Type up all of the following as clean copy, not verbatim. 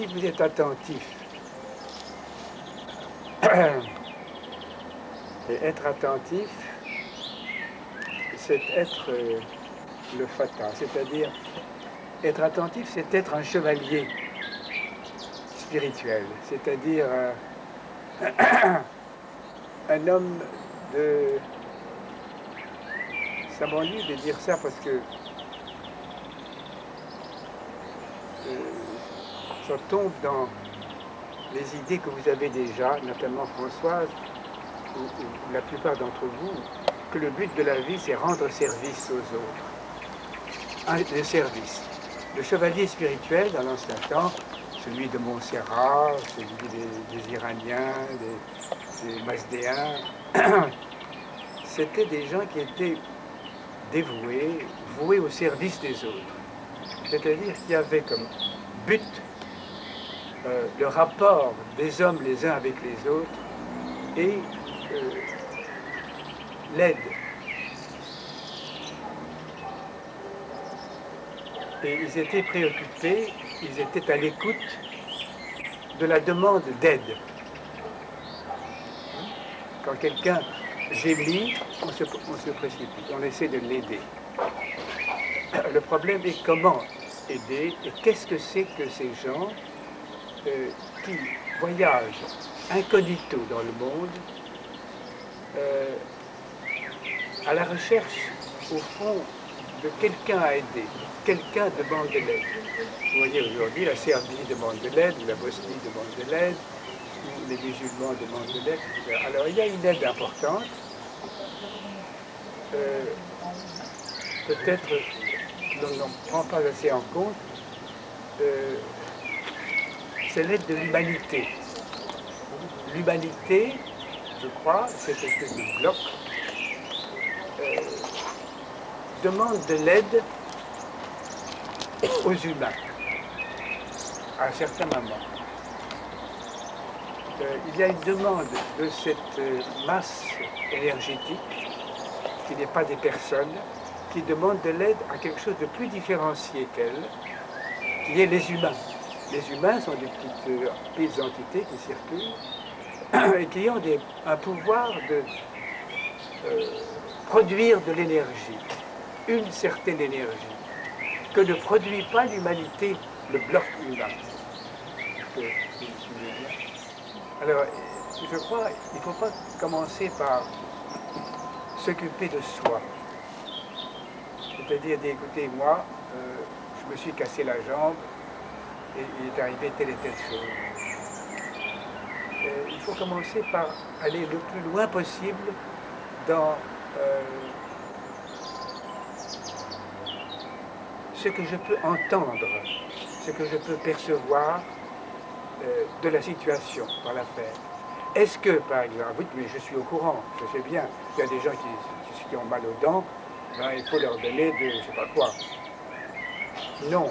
si vous êtes attentif, et être attentif, c'est être le fata, c'est-à-dire être attentif, c'est être un chevalier spirituel, c'est-à-dire un homme de... Ça m'ennuie de dire ça parce que ça tombe dans les idées que vous avez déjà, notamment Françoise, ou la plupart d'entre vous, que le but de la vie, c'est rendre service aux autres. Le service. Le chevalier spirituel, dans l'ancien temps, celui de Montserrat, celui des Iraniens, des Mazdéens, c'était des gens qui étaient dévoués, voués au service des autres. C'est-à-dire qu'il y avait comme but le rapport des hommes les uns avec les autres et l'aide. Et ils étaient préoccupés, ils étaient à l'écoute de la demande d'aide. Quand quelqu'un gémit, on se précipite, on essaie de l'aider. Le problème est comment aider et qu'est-ce que c'est que ces gens qui voyagent incognito dans le monde à la recherche, au fond, de quelqu'un à aider. Quelqu'un demande de l'aide. Vous voyez, aujourd'hui, la Serbie demande de l'aide, ou la Bosnie demande de l'aide, ou les musulmans demandent de l'aide, etc. Alors, il y a une aide importante. Peut-être l'on n'en prend pas assez en compte. C'est l'aide de l'humanité. L'humanité, je crois, cette espèce de bloc, demande de l'aide aux humains, à un certain moment. Il y a une demande de cette masse énergétique, qui n'est pas des personnes, qui demande de l'aide à quelque chose de plus différencié qu'elle, qui est les humains. Les humains sont des petites entités qui circulent et qui ont un pouvoir de produire de l'énergie, une certaine énergie, que ne produit pas l'humanité, le bloc humain. Alors, je crois qu'il ne faut pas commencer par s'occuper de soi. C'est-à-dire d'écouter, moi, je me suis cassé la jambe et il est arrivé telle et telle chose. Il faut commencer par aller le plus loin possible dans ce que je peux entendre, ce que je peux percevoir de la situation dans l'affaire. Est-ce que, par exemple, oui, mais je suis au courant, je sais bien, il y a des gens qui ont mal aux dents, ben, il faut leur donner de je ne sais pas quoi. Non.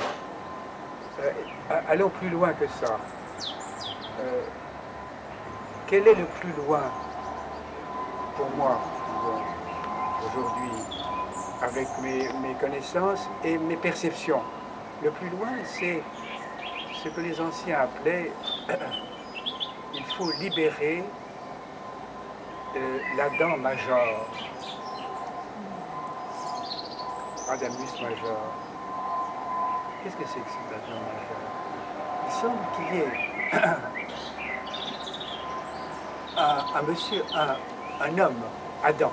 Allons plus loin que ça. Quel est le plus loin pour moi, aujourd'hui, avec mes connaissances et mes perceptions? Le plus loin, c'est ce que les anciens appelaient il faut libérer l'Adam major, Adamus major. Qu'est-ce que c'est que cet Adam major? Il semble qu'il y ait un homme, Adam,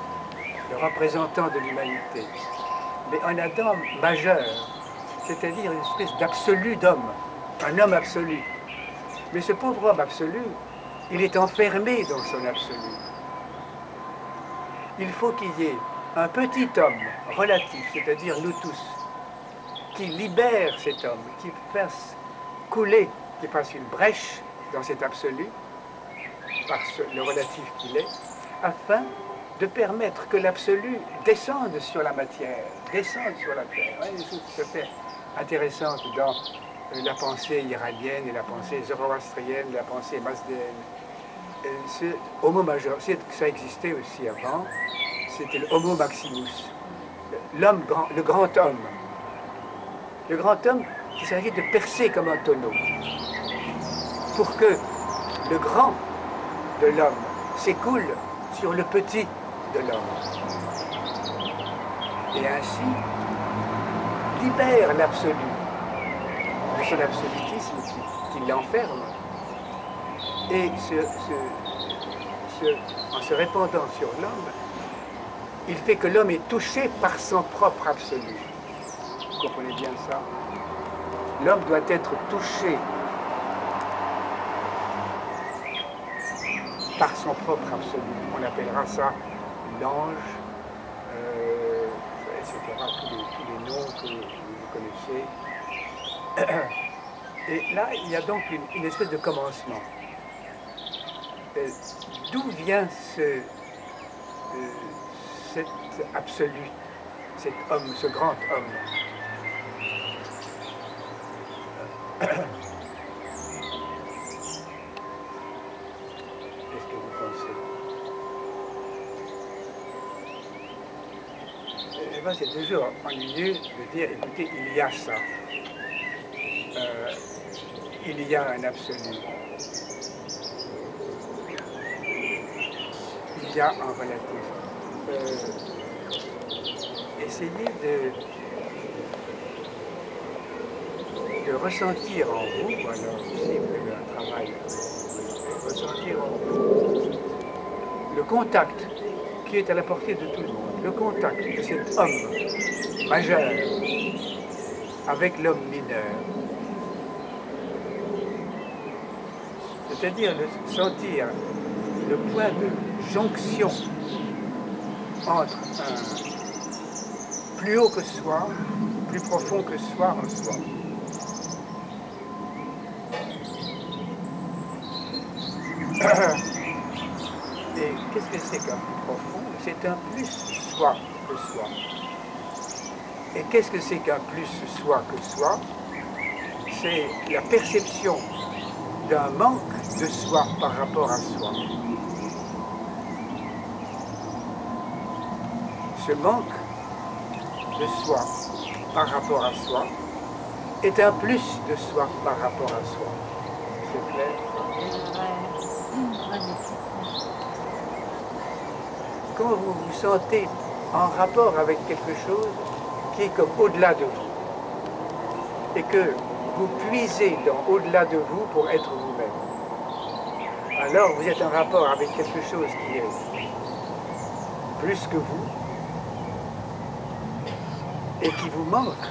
le représentant de l'humanité, mais un Adam majeur, c'est-à-dire une espèce d'absolu d'homme, un homme absolu. Mais ce pauvre homme absolu, il est enfermé dans son absolu. Il faut qu'il y ait un petit homme relatif, c'est-à-dire nous tous, qui libère cet homme, qui fasse couler, qui fasse une brèche dans cet absolu, par le relatif qu'il est, afin de permettre que l'absolu descende sur la matière, descende sur la terre. Il y a des choses tout à fait intéressantes dans la pensée iranienne et la pensée zoroastrienne, la pensée mazdéenne. Ce homo major, ça existait aussi avant, c'était le homo maximus, l'homme grand, le grand homme. Le grand homme qui s'agit de percer comme un tonneau. pour que le grand de l'homme s'écoule sur le petit de l'homme. Et ainsi libère l'absolu de son absolutisme qui l'enferme. Et en se répandant sur l'homme, il fait que l'homme est touché par son propre absolu. Vous comprenez bien ça? L'homme doit être touché par son propre absolu. On appellera ça l'ange, etc. Tous les noms que vous connaissez. Et là, il y a donc une espèce de commencement. D'où vient cet absolu, cet homme, ce grand homme? Qu'est-ce que vous pensez? Eh bien, c'est toujours ennuyeux de dire, écoutez, il y a ça. Il y a un absolu. Il y a un relatif. Essayez de ressentir en vous, alors si vous avez un travail, ressentir en vous le contact qui est à la portée de tout le monde, le contact de cet homme majeur avec l'homme mineur. C'est-à-dire sentir le point de jonction entre un plus haut que soi, plus profond que soi en soi. Et qu'est-ce que c'est qu'un plus profond? C'est un plus soi que soi. Et qu'est-ce que c'est qu'un plus soi que soi? C'est la perception d'un manque de soi par rapport à soi. Ce manque de soi par rapport à soi est un plus de soi par rapport à soi. C'est clair? Quand vous vous sentez en rapport avec quelque chose qui est comme au-delà de vous, et que vous puisez dans au-delà de vous pour être vous-même, alors vous êtes en rapport avec quelque chose qui est plus que vous et qui vous manque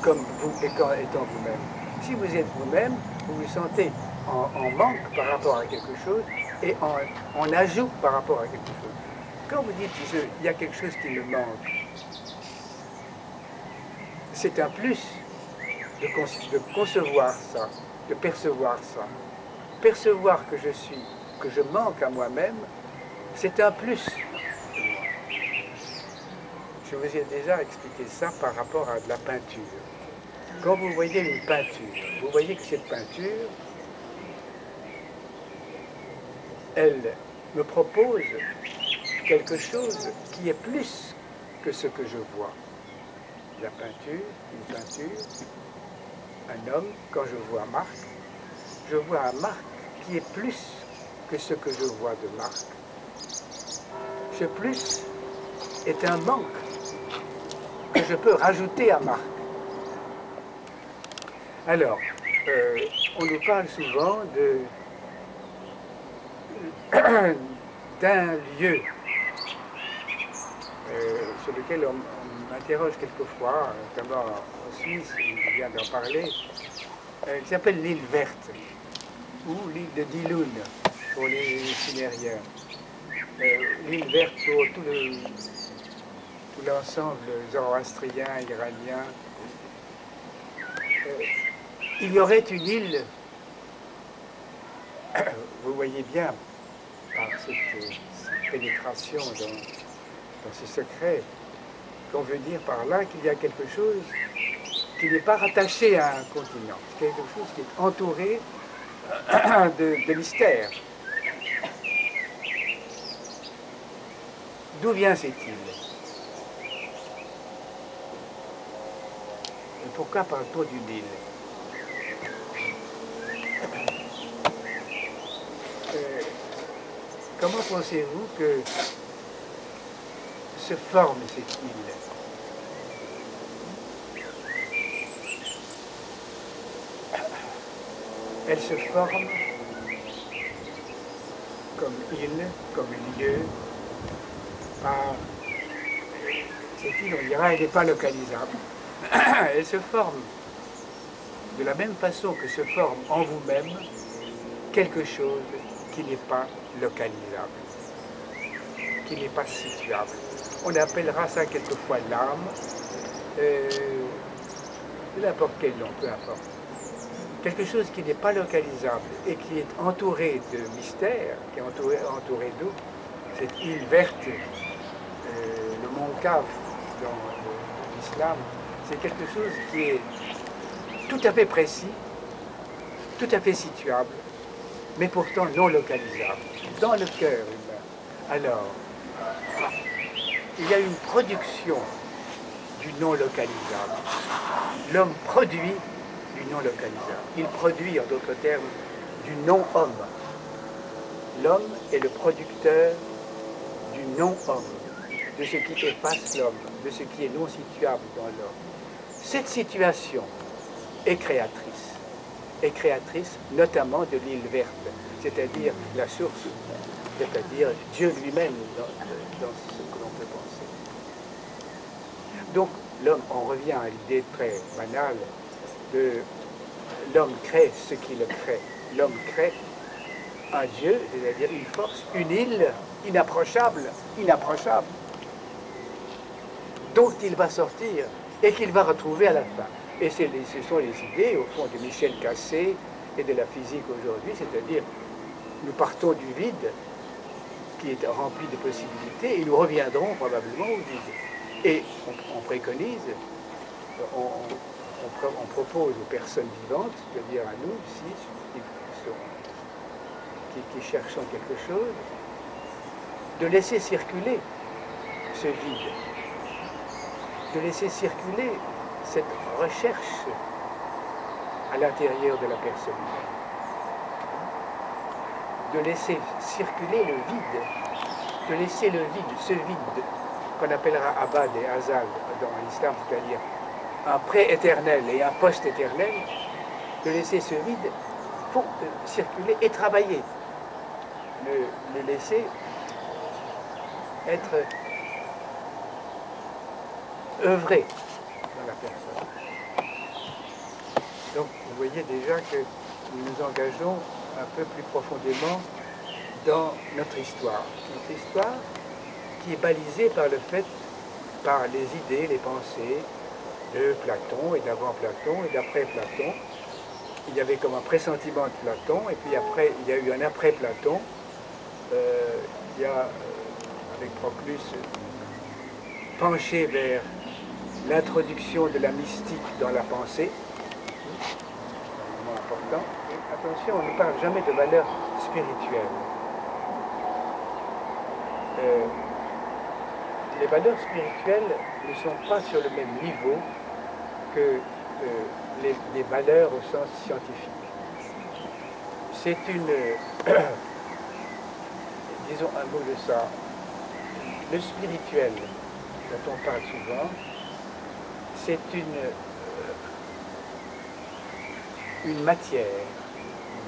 comme vous étant vous-même. Si vous êtes vous-même, vous vous sentez en manque par rapport à quelque chose et en ajout par rapport à quelque chose. Quand vous dites il y a quelque chose qui me manque, c'est un plus de concevoir ça, de percevoir ça. Percevoir que je suis, que je manque à moi-même, c'est un plus. Je vous ai déjà expliqué ça par rapport à de la peinture. Quand vous voyez une peinture, vous voyez que cette peinture, elle me propose quelque chose qui est plus que ce que je vois. La peinture, une peinture, un homme, quand je vois Marc, je vois un Marc qui est plus que ce que je vois de Marc. Ce plus est un manque que je peux rajouter à Marc. Alors, on nous parle souvent d'un lieu sur lequel on m'interroge quelquefois, notamment en Suisse, il vient d'en parler, qui s'appelle l'île verte, ou l'île de Dilun pour les Sumériens. L'île verte pour tout l'ensemble zoroastrien, iranien. Il y aurait une île, vous voyez bien, par cette pénétration dans ce secret, qu'on veut dire par là qu'il y a quelque chose qui n'est pas rattaché à un continent, c'est quelque chose qui est entouré de mystère. D'où vient cette île? Et pourquoi parle-t-on d'une île? comment pensez-vous que se forme cette île? Elle se forme comme île, comme lieu, par cette île, on dira, elle n'est pas localisable. Elle se forme de la même façon que se forme en vous-même quelque chose qui n'est pas localisable, qui n'est pas situable. On appellera ça quelquefois l'âme, n'importe quel nom, peu importe. Quelque chose qui n'est pas localisable et qui est entouré de mystère, qui est entouré d'eau, cette île verte, le mont Cave dans l'islam, c'est quelque chose qui est tout à fait précis, tout à fait situable, mais pourtant non localisable, dans le cœur humain. Alors, il y a une production du non localisable. L'homme produit du non localisable. Il produit, en d'autres termes, du non-homme. L'homme est le producteur du non-homme, de ce qui efface l'homme, de ce qui est non situable dans l'homme. Cette situation est créatrice notamment de l'île verte, c'est-à-dire la source, c'est-à-dire Dieu lui-même dans ce que l'on peut penser. Donc l'homme, on revient à l'idée très banale de l'homme crée ce qui le crée. L'homme crée un Dieu, c'est-à-dire une force, une île inapprochable, dont il va sortir et qu'il va retrouver à la fin. Et ce sont les idées, au fond, de Michel Cassé et de la physique aujourd'hui, c'est-à-dire nous partons du vide qui est rempli de possibilités et nous reviendrons probablement au vide. Et on préconise, on propose aux personnes vivantes, c'est-à-dire à nous ici, qui cherchons quelque chose, de laisser circuler ce vide, de laisser circuler cette recherche à l'intérieur de la personne humaine, de laisser circuler le vide, de laisser le vide, ce vide qu'on appellera abad et azal dans l'islam, c'est-à-dire un pré-éternel et un post-éternel, de laisser ce vide circuler et travailler, le laisser être œuvré dans la personne. Donc vous voyez déjà que nous nous engageons un peu plus profondément dans notre histoire. Notre histoire qui est balisée par le fait, par les idées, les pensées de Platon et d'avant Platon et d'après Platon. Il y avait comme un pressentiment de Platon et puis après il y a eu un après Platon. Il y a, avec Proclus, penché vers l'introduction de la mystique dans la pensée. C'est important. Et attention, on ne parle jamais de valeurs spirituelles. Les valeurs spirituelles ne sont pas sur le même niveau que les valeurs au sens scientifique. C'est une... disons un mot de ça. Le spirituel, dont on parle souvent, c'est une matière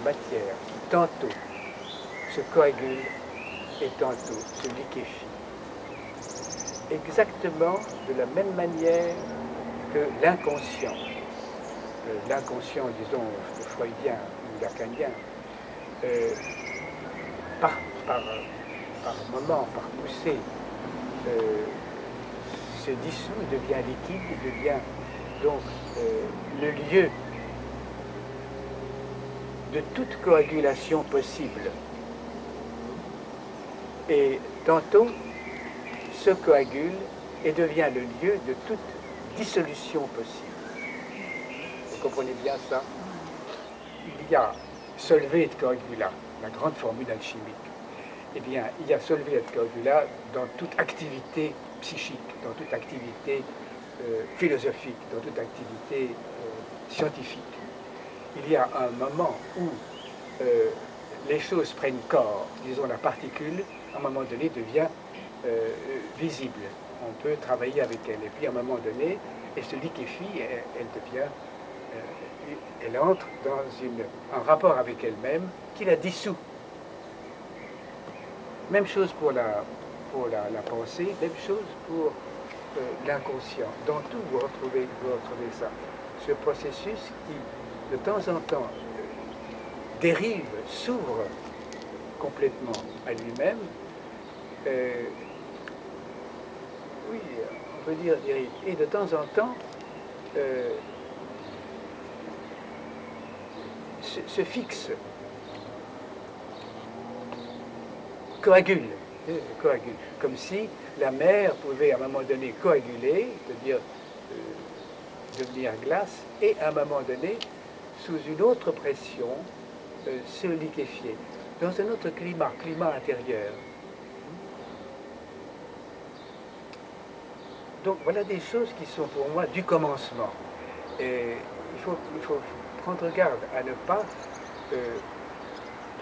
qui tantôt se coagule et tantôt se liquéfie. Exactement de la même manière que l'inconscient, disons, freudien ou lacanien, par moment, par poussée, se dissout, devient liquide, devient donc le lieu de toute coagulation possible. Et tantôt se coagule et devient le lieu de toute dissolution possible. Vous comprenez bien ça? Il y a solvé et coagula, la grande formule alchimique. Eh bien, il y a solvé et coagula dans toute activité psychique, dans toute activité philosophique, dans toute activité scientifique. Il y a un moment où les choses prennent corps, disons la particule, à un moment donné devient visible. On peut travailler avec elle. Et puis à un moment donné, elle se liquéfie, elle devient, elle entre dans un rapport avec elle-même qui la dissout. Même chose pour la pensée, même chose pour l'inconscient. Dans tout, vous retrouvez ça. Ce processus qui, de temps en temps, dérive, s'ouvre complètement à lui-même. Oui, on peut dire dérive. Et de temps en temps, se fixe, coagule, comme si la mer pouvait à un moment donné coaguler, c'est-à-dire devenir glace, et à un moment donné, sous une autre pression, se liquéfier, dans un autre climat intérieur. Donc voilà des choses qui sont pour moi du commencement. Et il faut prendre garde à ne pas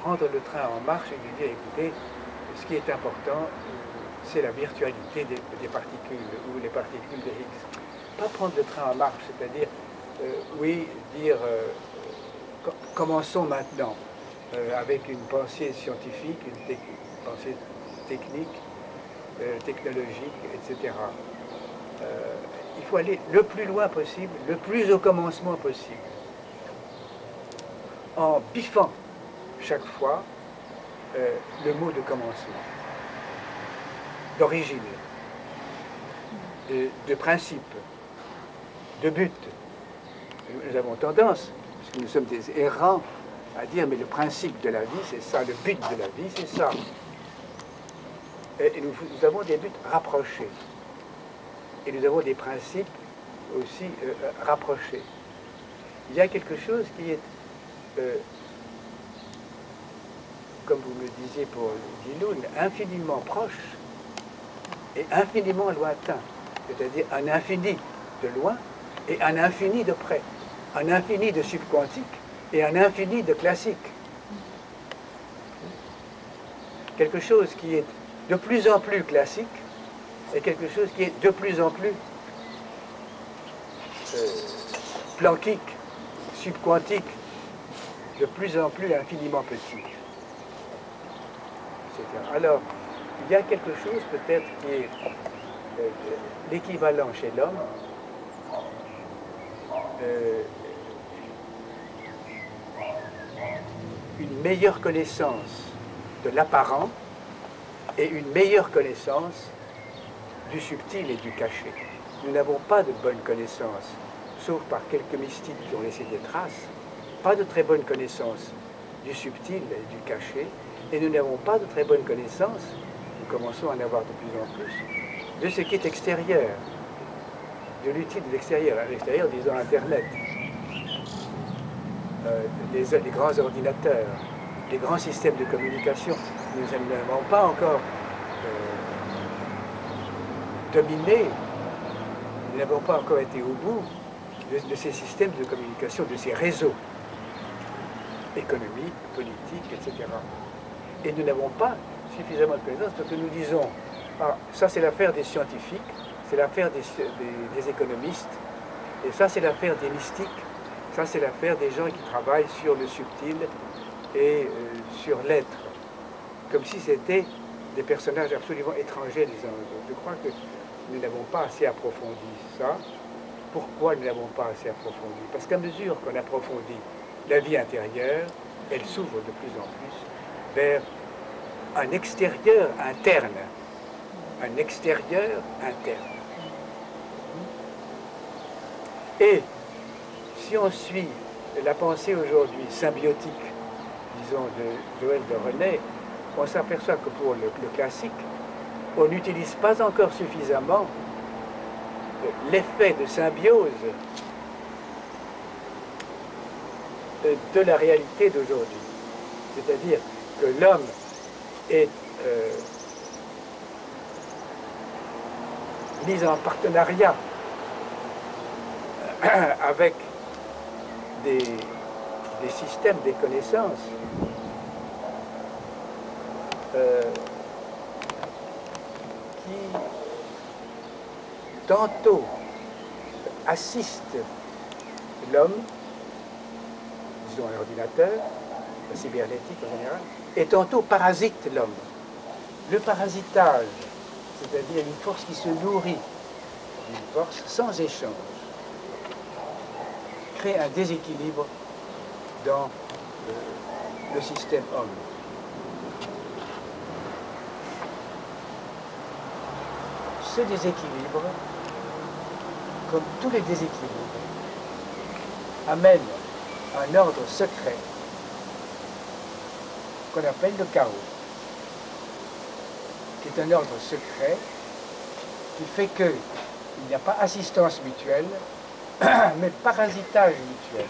prendre le train en marche et lui dire, écoutez, ce qui est important, c'est la virtualité des particules ou les particules de Higgs. Pas prendre le train en marche, c'est-à-dire, oui, dire, commençons maintenant avec une pensée scientifique, une pensée technique, technologique, etc. Il faut aller le plus loin possible, le plus au commencement possible, en biffant chaque fois le mot de commencement, d'origine, de principe, de but. Nous avons tendance, parce que nous sommes des errants, à dire mais le principe de la vie c'est ça, le but de la vie c'est ça. Et nous avons des buts rapprochés. Et nous avons des principes aussi rapprochés. Il y a quelque chose qui est, comme vous me disiez pour Diloun, infiniment proche et infiniment lointain. C'est-à-dire un infini de loin et un infini de près. Un infini de subquantique et un infini de classique. Quelque chose qui est de plus en plus classique et quelque chose qui est de plus en plus planquique, subquantique, de plus en plus infiniment petit, etc. Alors, il y a quelque chose peut-être qui est l'équivalent chez l'homme, une meilleure connaissance de l'apparent et une meilleure connaissance du subtil et du caché. Nous n'avons pas de bonne connaissance, sauf par quelques mystiques qui ont laissé des traces, pas de très bonne connaissance du subtil et du caché, et nous n'avons pas de très bonne connaissance, nous commençons à en avoir de plus en plus, de ce qui est extérieur, de l'utile de l'extérieur. À l'extérieur, disons Internet, les grands ordinateurs, les grands systèmes de communication. Nous n'avons pas encore dominé, nous n'avons pas encore été au bout de ces systèmes de communication, de ces réseaux économiques, politiques, etc. Et nous n'avons pas suffisamment de connaissances parce que nous disons, ah, ça c'est l'affaire des scientifiques, c'est l'affaire des économistes, et ça c'est l'affaire des mystiques, ça c'est l'affaire des gens qui travaillent sur le subtil et sur l'être, comme si c'était des personnages absolument étrangers les uns aux autres. Je crois que nous n'avons pas assez approfondi ça. Pourquoi nous n'avons pas assez approfondi? Parce qu'à mesure qu'on approfondit la vie intérieure, elle s'ouvre de plus en plus vers un extérieur interne. Un extérieur interne. Et si on suit la pensée aujourd'hui symbiotique, disons, de Joël de René, on s'aperçoit que pour le classique, on n'utilise pas encore suffisamment l'effet de symbiose de la réalité d'aujourd'hui. C'est-à-dire que l'homme est mis en partenariat avec des systèmes, des connaissances qui tantôt assiste l'homme, disons un ordinateur, la cybernétique en général, et tantôt parasite l'homme. Le parasitage, c'est-à-dire une force qui se nourrit d'une force sans échange, crée un déséquilibre dans le système homme. Ce déséquilibre, comme tous les déséquilibres, amène un ordre secret qu'on appelle le chaos, qui est un ordre secret qui fait qu'il n'y a pas assistance mutuelle, mais parasitage mutuel.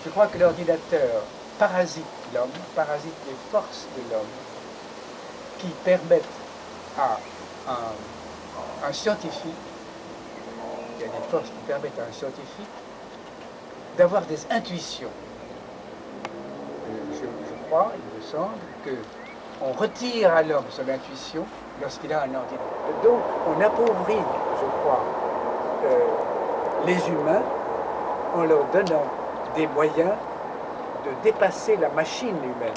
Je crois que l'ordinateur parasite l'homme, parasite les forces de l'homme, qui permettent à un scientifique, il y a des forces qui permettent à un scientifique d'avoir des intuitions. Je crois, il me semble, qu'on retire à l'homme son intuition lorsqu'il a un ordinateur. Donc on appauvrit, je crois, les humains en leur donnant des moyens de dépasser la machine humaine.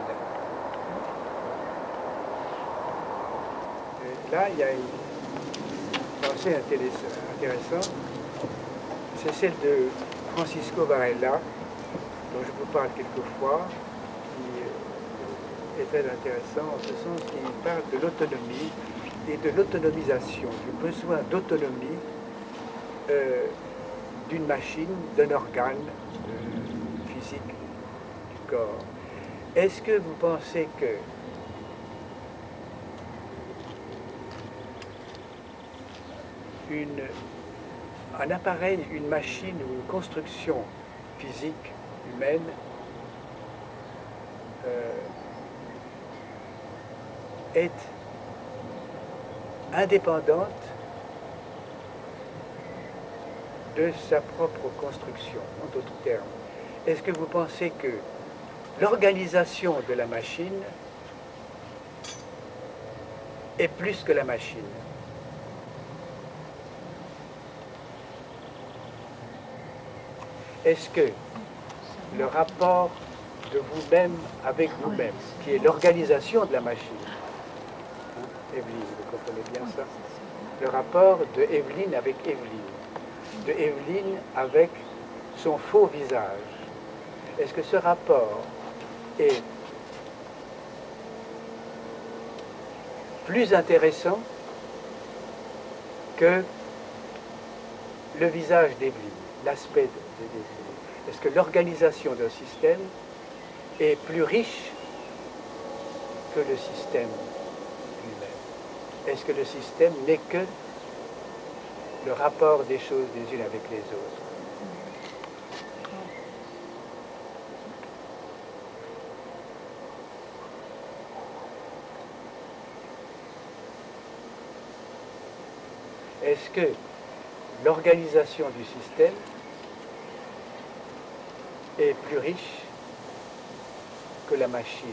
Et là, il y a une pensée intéressante, c'est celle de Francisco Varela, dont je vous parle quelquefois, qui est très intéressant en ce sens qu'il parle de l'autonomie et de l'autonomisation, du besoin d'autonomie d'une machine, d'un organe physique du corps. Est-ce que vous pensez que un appareil, une machine ou une construction physique humaine est indépendante de sa propre construction, en d'autres termes? Est-ce que vous pensez que l'organisation de la machine est plus que la machine? Est-ce que le rapport de vous-même avec vous-même, qui est l'organisation de la machine, Evelyne, vous comprenez bien ça? Le rapport de Evelyne avec Evelyne, de Evelyne avec son faux visage. Est-ce que ce rapport est plus intéressant que le visage d'Evelyne, l'aspect d'Evelyne? Est-ce que l'organisation d'un système est plus riche que le système lui-même? Est-ce que le système n'est que le rapport des choses les unes avec les autres? Est-ce que l'organisation du système est plus riche que la machine?